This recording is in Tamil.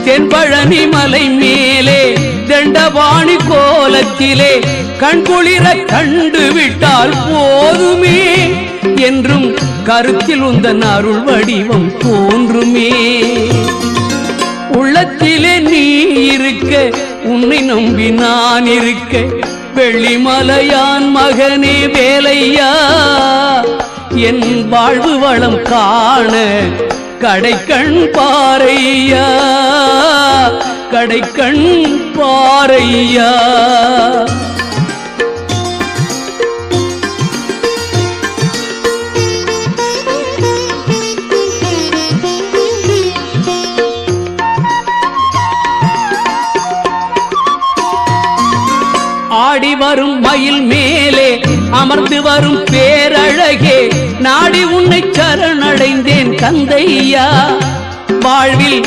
தென்பழனி மலை மேலே தண்டபாணி கோலத்திலே கண்குளிர கண்டு விட்டால் போதுமே என்றும் கருத்தில் உந்தன் அருள் வடிவம் தோன்றுமே. உள்ளத்திலே நீ இருக்க உன்னை நம்பி நான் இருக்க வெள்ளிமலையான் மகனே வேலையா என் வாழ்வு வளம் காண கடைக்கண் பாரையா கடைக்கண் பாரையா. ஆடி வரும் மயில் மேலே அமர்ந்து வரும் பேரழகே நாடி உன்னை சரணடைந்தேன் கந்தையா வாழ்வில்